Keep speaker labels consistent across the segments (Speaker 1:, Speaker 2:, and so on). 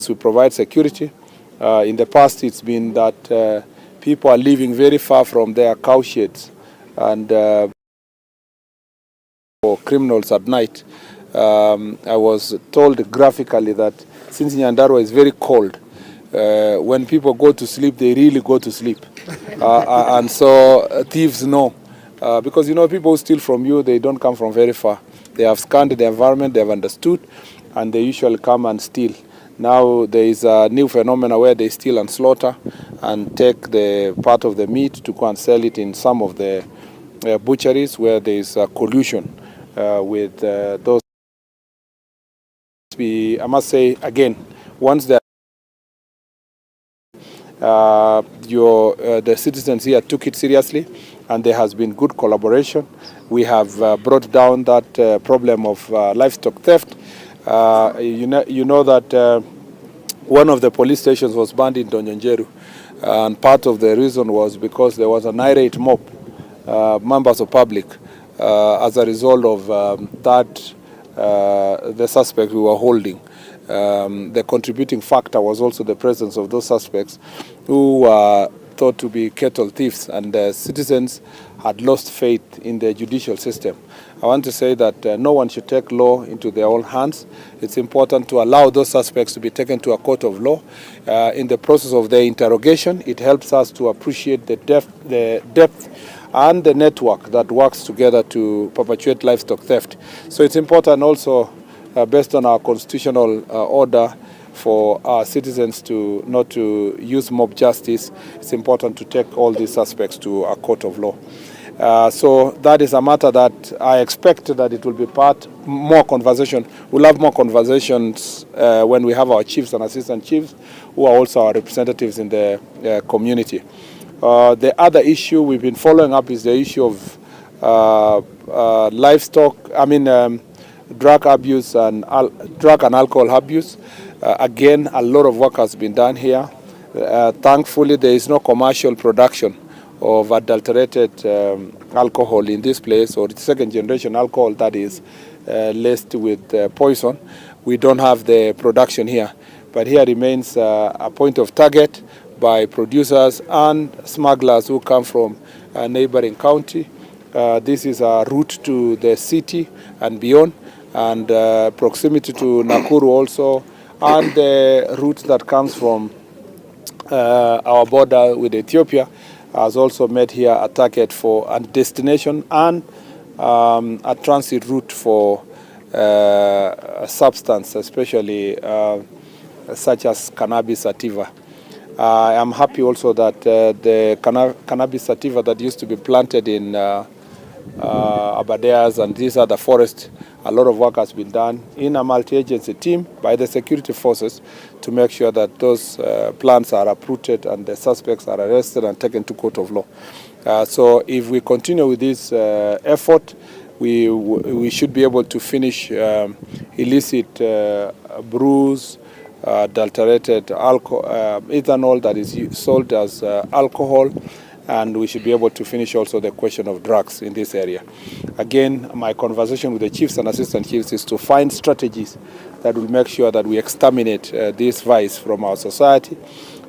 Speaker 1: We provide security. In the past, it's been that people are living very far from their cow sheds and for criminals at night. I was told graphically that since Nyandarua is very cold, when people go to sleep, they really go to sleep. And so thieves know. Because, you know, people who steal from you, they don't come from very far. They have scanned the environment, they have understood, and they usually come and steal. Now there is a new phenomenon where they steal and slaughter and take the part of the meat to go and sell it in some of the butcheries where there is collusion with those. I must say again, once the citizens here took it seriously, and there has been good collaboration. We have brought down that problem of livestock theft. You know that one of the police stations was banned in Donjonjeru, and part of the reason was because there was an irate mob, members of public, as a result of the suspect we were holding. The contributing factor was also the presence of those suspects who were thought to be cattle thieves, and the citizens had lost faith in the judicial system. I want to say that no one should take law into their own hands. It's important to allow those suspects to be taken to a court of law. In the process of their interrogation, it helps us to appreciate the depth and the network that works together to perpetuate livestock theft. So it's important also, based on our constitutional order, for our citizens to not to use mob justice. It's important to take all these suspects to a court of law. So that is a matter that I expect that it will be more conversation. We'll have more conversations when we have our chiefs and assistant chiefs, who are also our representatives in the community. The other issue we've been following up is the issue of drug abuse and drug and alcohol abuse. Again, a lot of work has been done here. Thankfully, there is no commercial production of adulterated alcohol in this place, or second generation alcohol that is laced with poison. We don't have the production here, but here remains a point of target by producers and smugglers who come from a neighboring county. This is a route to the city and beyond, and proximity to Nakuru also, and the route that comes from our border with Ethiopia has also made here a target for a destination and a transit route for a substance, especially such as cannabis sativa. I am happy also that the cannabis sativa that used to be planted in Abadeas and these other forests, a lot of work has been done in a multi-agency team by the security forces to make sure that those plants are uprooted and the suspects are arrested and taken to court of law. So if we continue with this effort, we should be able to finish illicit brews, adulterated alcohol, ethanol that is sold as alcohol, and we should be able to finish also the question of drugs in this area. Again, my conversation with the chiefs and assistant chiefs is to find strategies that will make sure that we exterminate this vice from our society.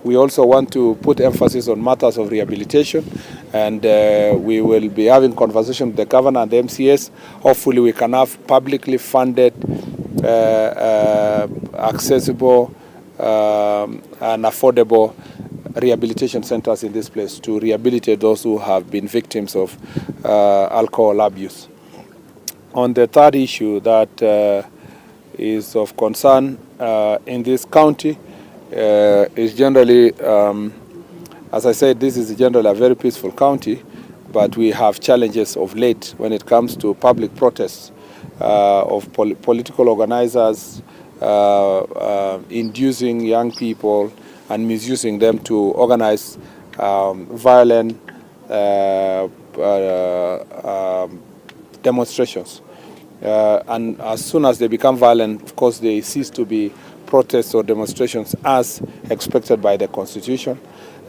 Speaker 1: We also want to put emphasis on matters of rehabilitation, and we will be having conversation with the governor and the MCS. Hopefully we can have publicly funded, accessible and affordable rehabilitation centers in this place to rehabilitate those who have been victims of alcohol abuse. On the third issue that is of concern in this county is generally, as I said, this is generally a very peaceful county, but we have challenges of late when it comes to public protests of political organizers inducing young people and misusing them to organize violent demonstrations. And as soon as they become violent, of course, they cease to be protests or demonstrations as expected by the Constitution.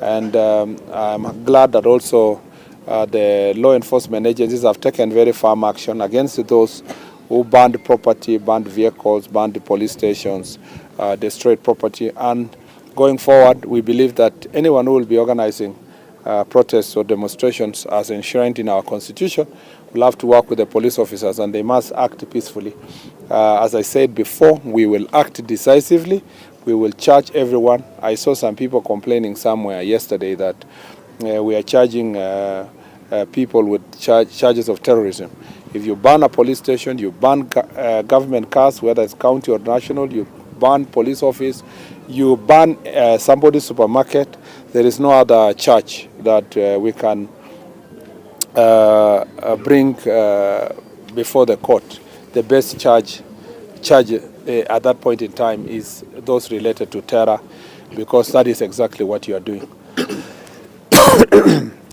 Speaker 1: And I'm glad that also the law enforcement agencies have taken very firm action against those who burned property, burned vehicles, burned the police stations, destroyed property. And going forward, we believe that anyone who will be organizing protests or demonstrations as enshrined in our constitution will have to work with the police officers, and they must act peacefully. As I said before, we will act decisively. We will charge everyone. I saw some people complaining somewhere yesterday that we are charging people with charges of terrorism. If you ban a police station, you ban government cars, whether it's county or national, you ban police office, you ban somebody's supermarket, there is no other charge that we can bring before the court. The best charge at that point in time is those related to terror, because that is exactly what you are doing.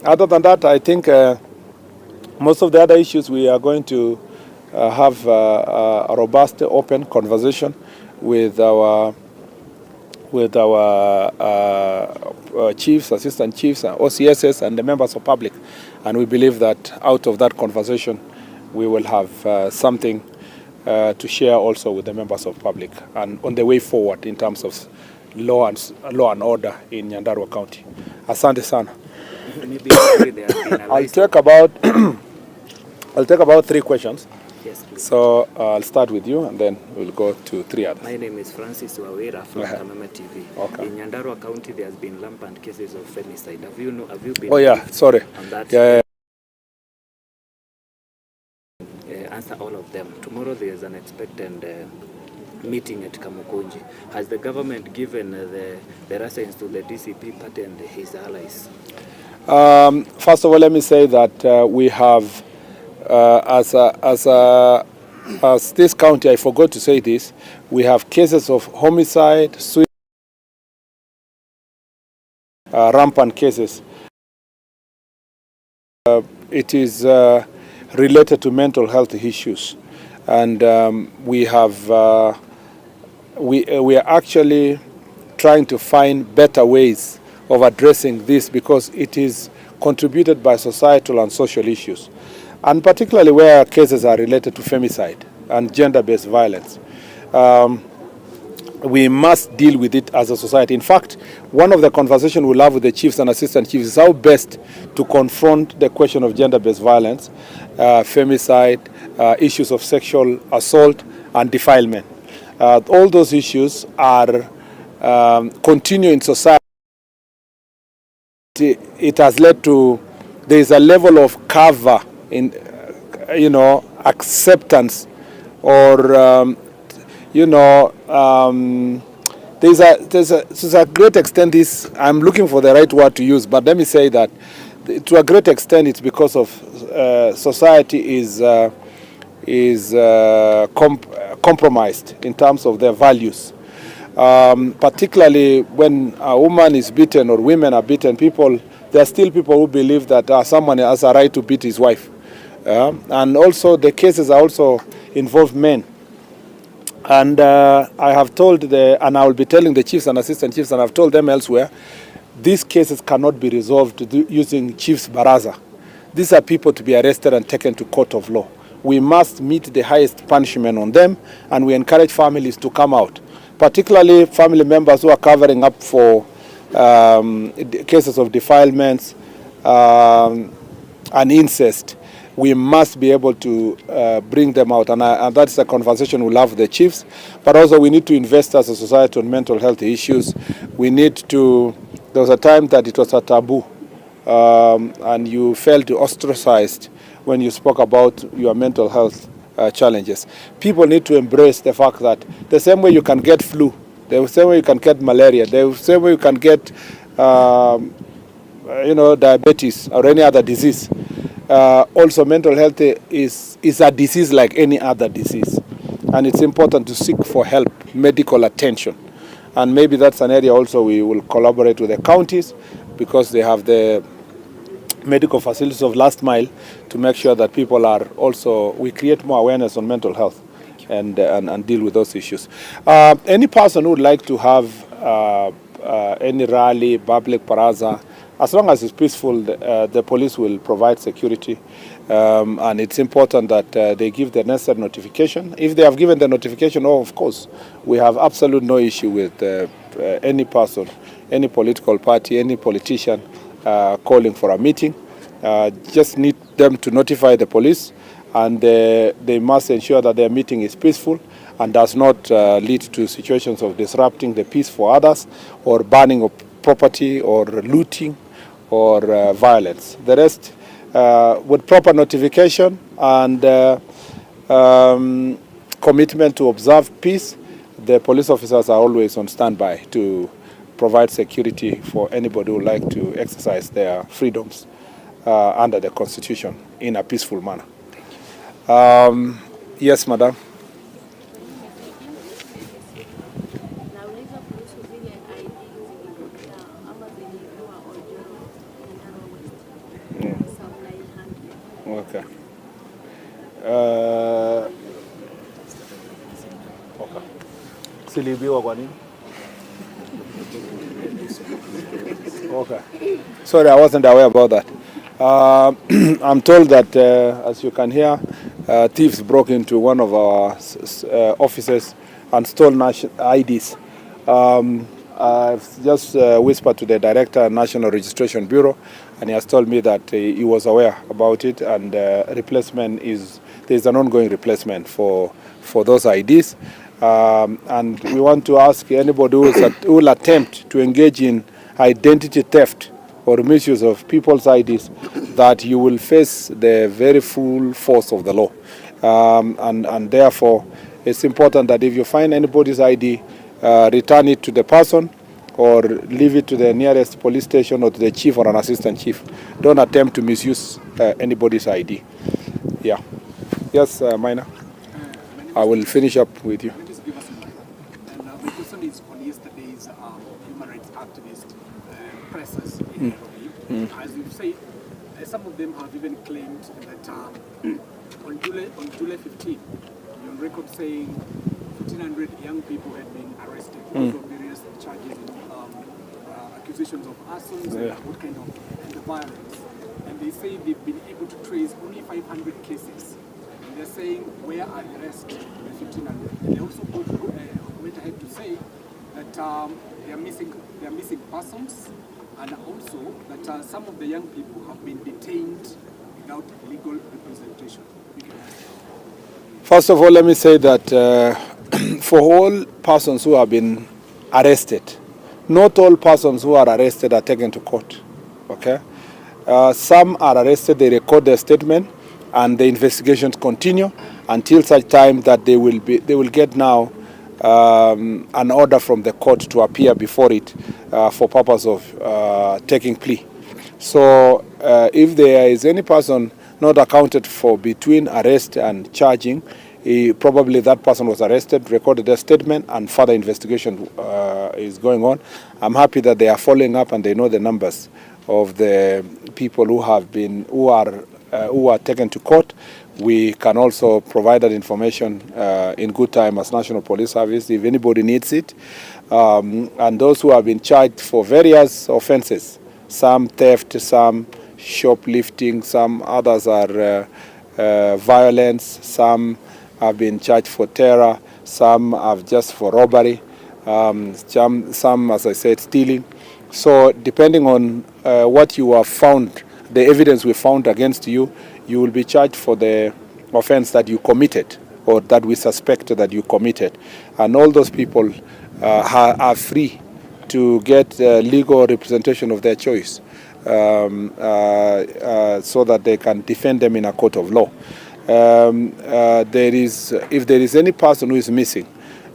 Speaker 1: Other than that, I think most of the other issues we are going to have a robust, open conversation with our chiefs, assistant chiefs, OCSs, and the members of public. And we believe that out of that conversation, we will have something to share also with the members of public and on the way forward in terms of law and order in Nyandarua County. Asante sana. I'll take about 3 questions.
Speaker 2: Yes, please.
Speaker 1: So I'll start with you, and then we'll go to 3 others.
Speaker 2: My name is Francis Wawira from Kameme TV.
Speaker 1: Okay.
Speaker 2: In Nyandarua County, there has been rampant cases of femicide. Have you been?
Speaker 1: Oh yeah, sorry.
Speaker 2: On that?
Speaker 1: Yeah.
Speaker 2: Answer all of them. Tomorrow there is an expected meeting at Kamukunji. Has the government given the license to the DCP party and his allies?
Speaker 1: First of all, let me say that we have, as this county, I forgot to say this, we have cases of homicide, suicide, rampant cases. It is related to mental health issues, and we are actually trying to find better ways of addressing this, because it is contributed by societal and social issues, and particularly where cases are related to femicide and gender-based violence. We must deal with it as a society. In fact, one of the conversations we'll have with the chiefs and assistant chiefs is how best to confront the question of gender-based violence, femicide, issues of sexual assault and defilement. All those issues are continue in society. It has led to, there is a level of cover in, acceptance, or there's a great extent, this, I'm looking for the right word to use, but let me say that to a great extent it's because of society is compromised in terms of their values. Particularly when a woman is beaten or women are beaten, there are still people who believe that someone has a right to beat his wife. And also the cases also involve men. And I have told and I will be telling the chiefs and assistant chiefs, and I've told them elsewhere, these cases cannot be resolved using chiefs baraza. These are people to be arrested and taken to court of law. We must meet the highest punishment on them, and we encourage families to come out, particularly family members who are covering up for cases of defilements and incest. We must be able to bring them out, and that's a conversation we'll have with the chiefs. But also we need to invest as a society on mental health issues. We need to, there was a time that it was a taboo, and you felt ostracized when you spoke about your mental health challenges. People need to embrace the fact that the same way you can get flu, the same way you can get malaria, the same way you can get diabetes or any other disease, also mental health is a disease like any other disease, and it's important to seek for help, medical attention. And maybe that's an area also we will collaborate with the counties, because they have the medical facilities of last mile, to make sure that people are also, we create more awareness on mental health and deal with those issues. Any person who would like to have any rally, public paraza, as long as it's peaceful, the police will provide security, and it's important that they give the necessary notification. If they have given the notification, of course, we have absolute no issue with any person, any political party, any politician calling for a meeting. Just need them to notify the police, and they must ensure that their meeting is peaceful and does not lead to situations of disrupting the peace for others, or burning of property, or looting, or violence. The rest, with proper notification and commitment to observe peace, the police officers are always on standby to provide security for anybody who would like to exercise their freedoms under the Constitution in a peaceful manner. Yes, madam. Okay. Okay. Silibiwa kwa nini? Okay. Sorry, I wasn't aware about that. I'm told that, as you can hear, thieves broke into one of our offices and stole IDs. I've just whispered to the Director of National Registration Bureau, and he has told me that he was aware about it, and there's an ongoing replacement for those IDs. And we want to ask anybody who will attempt to engage in identity theft or misuse of people's IDs, that you will face the very full force of the law. And therefore, it's important that if you find anybody's ID, return it to the person, or leave it to the nearest police station, or to the chief or an assistant chief. Don't attempt to misuse anybody's ID. Yeah. Yes, Minor. I will finish up with you.
Speaker 3: Just give us a moment. And my question is on yesterday's human rights activist pressers in Nairobi. As you've said, some of them have even claimed that on July 15, you're on record saying 1,500 young people had been arrested because of various charges, accusations of arson, what kind of and the violence. And they say they've been able to trace only 500 cases. And they're saying, where are the rest of the 1,500? And they also went ahead to say that they are missing persons, and also that some of the young people have been detained without legal representation.
Speaker 1: First of all, let me say that for all persons who have been arrested, not all persons who are arrested are taken to court. Okay, some are arrested, they record their statement, and the investigations continue until such time that they will get now an order from the court to appear before it for purpose of taking plea. So if there is any person not accounted for between arrest and charging, probably that person was arrested, recorded their statement, and further investigation is going on. I'm happy that they are following up and they know the numbers of the people who are taken to court. We can also provide that information in good time as National Police Service if anybody needs it. And those who have been charged for various offenses, some theft, some shoplifting, some others are violence, some have been charged for terror, some have just for robbery, some, as I said, stealing. So depending on what you have found, the evidence we found against you, you will be charged for the offense that you committed or that we suspect that you committed. And all those people are free to get legal representation of their choice so that they can defend them in a court of law. If there is any person who is missing,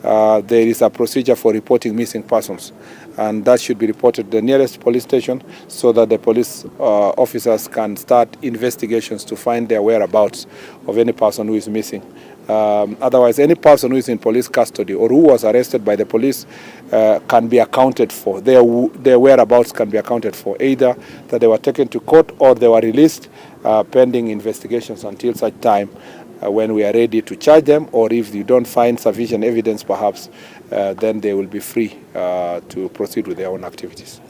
Speaker 1: there is a procedure for reporting missing persons, and that should be reported to the nearest police station so that the police officers can start investigations to find their whereabouts of any person who is missing. Otherwise, any person who is in police custody or who was arrested by the police can be accounted for. Their whereabouts can be accounted for, either that they were taken to court or they were released pending investigations until such time when we are ready to charge them, or if you don't find sufficient evidence perhaps, then they will be free to proceed with their own activities.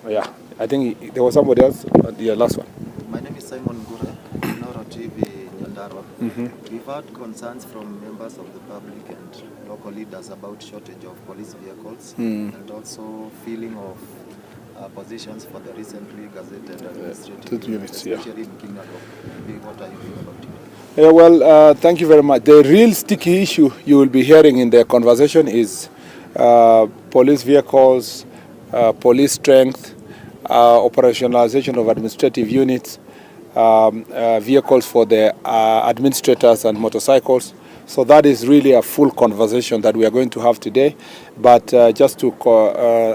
Speaker 1: Yeah. I think there was somebody else. The last one.
Speaker 4: My name is Simon Gura, Noro TV, Nyandarua. We've had concerns from members of the public and local leaders about shortage of police vehicles and also filling of positions for the recently gazetted administrative units, especially in Kingdom. What are you doing about it?
Speaker 1: Yeah, well, thank you very much. The real sticky issue you will be hearing in the conversation is police vehicles, police strength, operationalization of administrative units, vehicles for the administrators and motorcycles. So that is really a full conversation that we are going to have today. But just to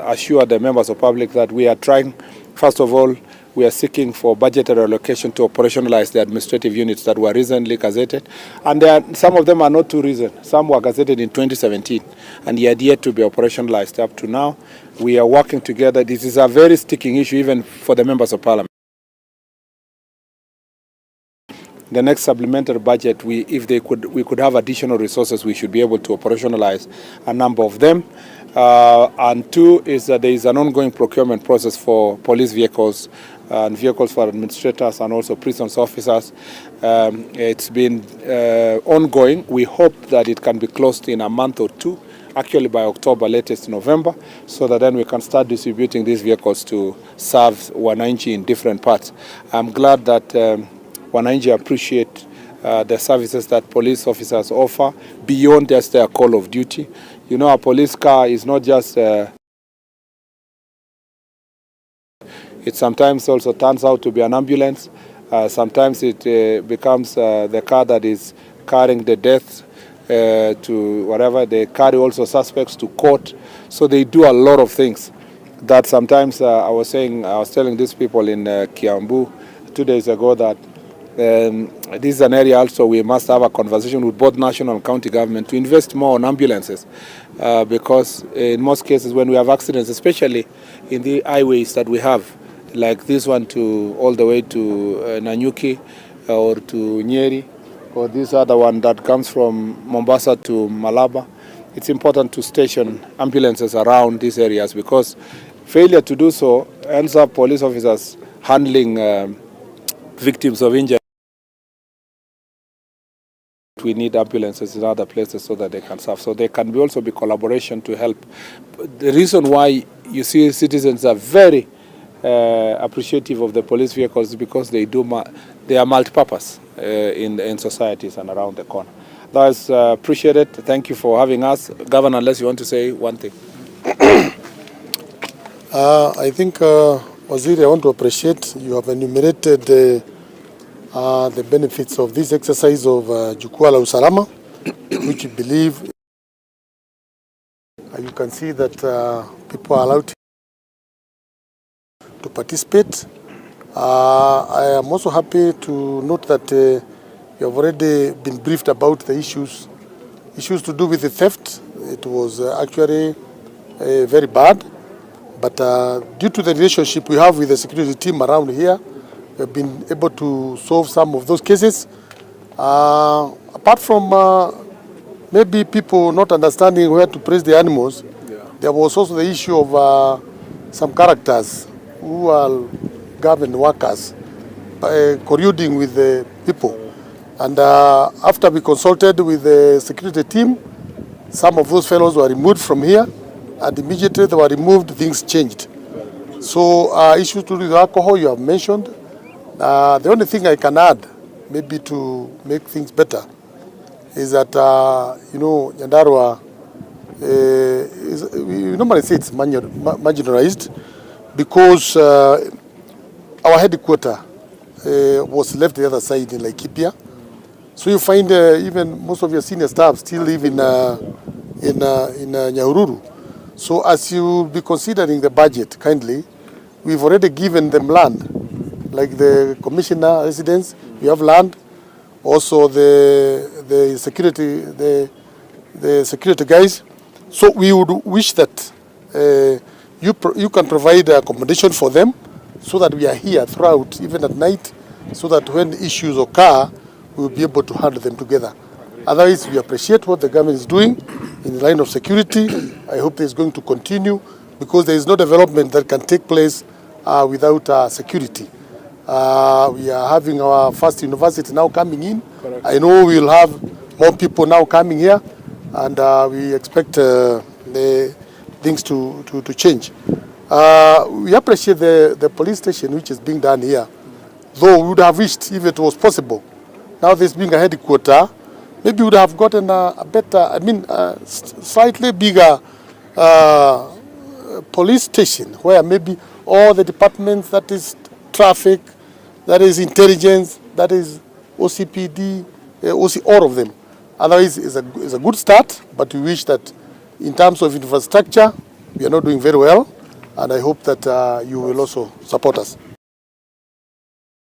Speaker 1: assure the members of public that we are trying, first of all, we are seeking for budgetary allocation to operationalize the administrative units that were recently gazetted. And some of them are not too recent. Some were gazetted in 2017 and yet to be operationalized up to now. We are working together. This is a very sticking issue even for the members of parliament. The next supplementary budget, we could have additional resources, we should be able to operationalize a number of them. And two is that there is an ongoing procurement process for police vehicles and vehicles for administrators and also prisons officers. It's been ongoing. We hope that it can be closed in a month or two, actually by October, latest November, so that then we can start distributing these vehicles to serve Wananchi in different parts. I'm glad that Wananchi appreciate the services that police officers offer beyond just their call of duty. You know, a police car is not just it sometimes also turns out to be an ambulance. Sometimes it becomes the car that is carrying the death to whatever. They carry also suspects to court. So they do a lot of things that sometimes I was telling these people in Kiambu 2 days ago that this is an area also we must have a conversation with both national and county government to invest more on ambulances because in most cases when we have accidents, especially in the highways that we have, like this one to all the way to Nanyuki or to Nyeri, or this other one that comes from Mombasa to Malaba, it's important to station ambulances around these areas because failure to do so ends up police officers handling victims of injury. We need ambulances in other places so that they can serve. So there can also be collaboration to help. The reason why you see citizens are very appreciative of the police vehicles is because they are multi-purpose in societies and around the corner. That's appreciated. Thank you for having us. Governor, unless you want to say one thing.
Speaker 5: I think, Waziri, I want to appreciate you have enumerated the benefits of this exercise of Jukwaa Usalama, which you believe you can see that people are allowed to participate. I am also happy to note that you have already been briefed about the issues to do with the theft. It was actually very bad, but due to the relationship we have with the security team around here, we have been able to solve some of those cases. Apart from maybe people not understanding where to place the animals, there was also the issue of some characters who are government workers colluding with the people. And after we consulted with the security team, some of those fellows were removed from here, and immediately they were removed, things changed. So issues to do with alcohol you have mentioned. The only thing I can add, maybe to make things better, is that, Nyandarua, we normally say it's marginalized because our headquarters was left the other side in Laikipia. So you find even most of your senior staff still live in Nyahururu. So as you be considering the budget kindly, we've already given them land. Like the commissioner residence, we have land. Also the security guys. So we would wish that you can provide accommodation for them, so that we are here throughout, even at night, so that when issues occur, we will be able to handle them together. Otherwise, we appreciate what the government is doing in the line of security. I hope it's going to continue, because there is no development that can take place without security. We are having our first university now coming in.
Speaker 1: Correct.
Speaker 5: I know we will have more people now coming here, and we expect the things to change. We appreciate the police station which is being done here, though we would have wished if it was possible. Now this being a headquarter, maybe we would have gotten a better, slightly bigger police station where maybe all the departments, that is traffic, that is intelligence, that is OCPD, OC, all of them. Otherwise, it's a good start, but we wish that in terms of infrastructure, we are not doing very well, and I hope that you will also support us.